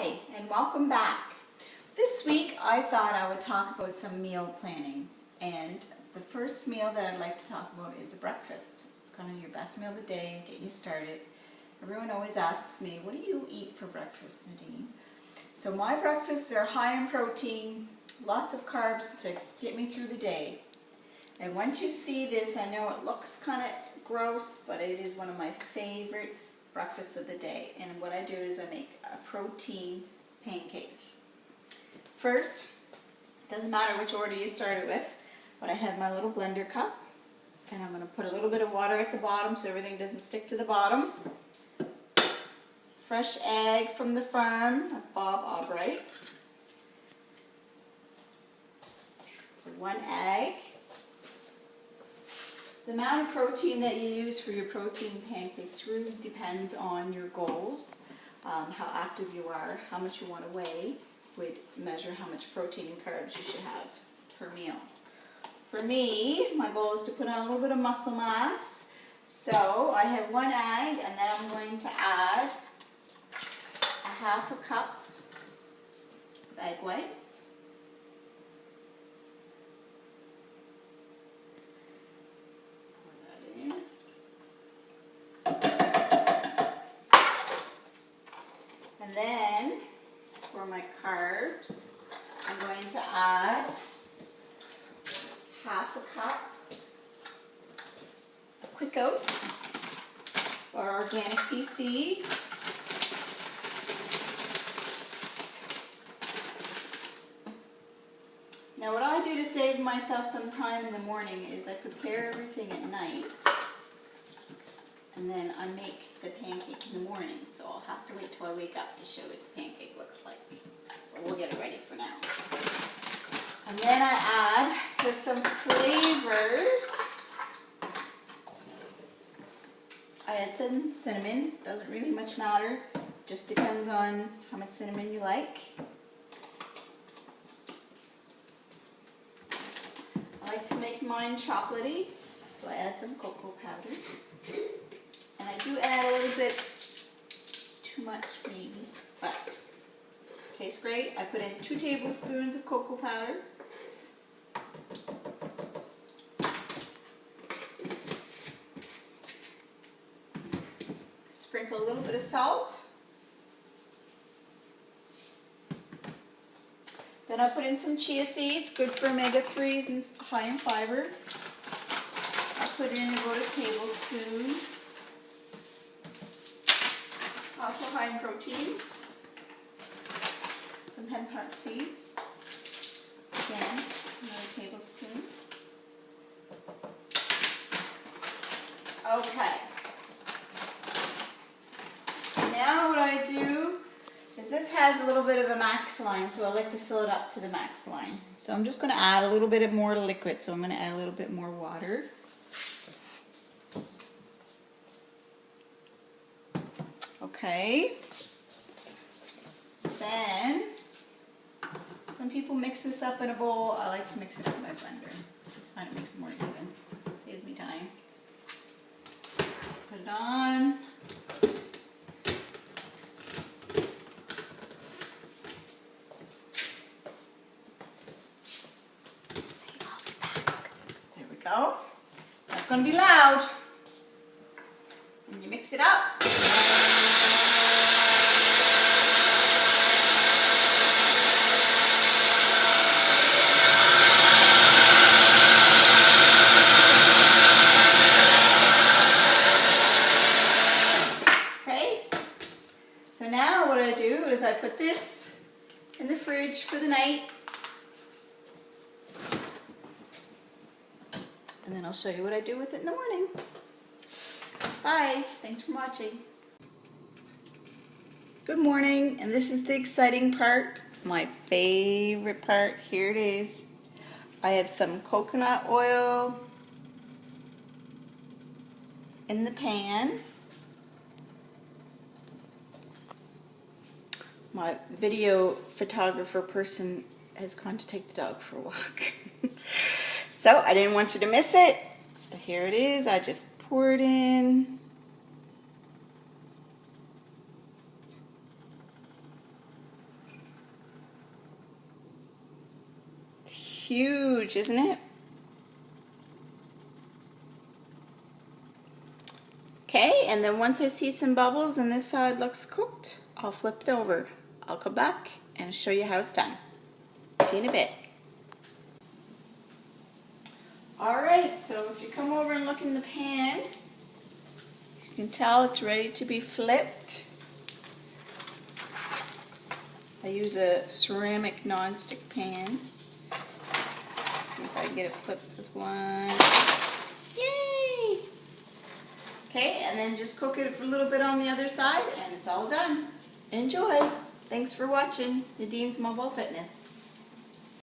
Hi, and welcome back. This week I thought I would talk about some meal planning, and the first meal that I'd like to talk about is a breakfast. It's kind of your best meal of the day, get you started. Everyone always asks me, what do you eat for breakfast, Nadine? So my breakfasts are high in protein, lots of carbs to get me through the day. And once you see this, I know it looks kind of gross, but it is one of my favorite breakfasts of the day. And what I do is I make a protein pancake. First, it doesn't matter which order you start it with, but I have my little blender cup, and I'm going to put a little bit of water at the bottom so everything doesn't stick to the bottom. Fresh egg from the farm at Bob Albright's. So 1 egg. The amount of protein that you use for your protein pancakes really depends on your goals, how active you are, how much you want to weigh, would measure how much protein and carbs you should have per meal. For me, my goal is to put on a little bit of muscle mass. So I have 1 egg, and then I'm going to add a 1/2 cup of egg whites. And then, for my carbs, I'm going to add 1/2 cup of quick oats or organic pea seed. Now what I do to save myself some time in the morning is I prepare everything at night, and then I make the pancake in the morning, so I'll have to wait till I wake up to show what the pancake looks like. But we'll get it ready for now. And then I add, for some flavors, I add some cinnamon. Doesn't really much matter, just depends on how much cinnamon you like. I like to make mine chocolatey, so I add some cocoa powder. And I do add a little bit too much maybe, but tastes great. I put in 2 tablespoons of cocoa powder. Sprinkle a little bit of salt. Then I put in some chia seeds, good for omega-3s and high in fiber. I put in about a tablespoon. Also high in proteins. Some hemp heart seeds. Again, another tablespoon. Okay. So now what I do is this has a little bit of a max line, so I like to fill it up to the max line. So I'm just going to add a little bit more liquid, so I'm going to add a little bit more water. Okay. Then, some people mix this up in a bowl. I like to mix it up in my blender. Just find it makes it more even. Saves me time. Put it on. Say I'll be back. There we go. That's going to be loud. And you mix it up. So now what I do is I put this in the fridge for the night, and then I'll show you what I do with it in the morning. Bye. Thanks for watching. Good morning, and this is the exciting part, my favorite part. Here it is. I have some coconut oil in the pan. My video photographer person has gone to take the dog for a walk. So I didn't want you to miss it. So here it is. I just pour it in. huge, isn't it? Okay, and then once I see some bubbles and this side looks cooked, I'll flip it over. I'll come back and show you how it's done. See you in a bit. Alright, so if you come over and look in the pan, you can tell it's ready to be flipped. I use a ceramic non-stick pan. See if I can get it flipped with one. Yay! Okay, and then just cook it for a little bit on the other side and it's all done. Enjoy! Thanks for watching Nadine's Mobile Fitness.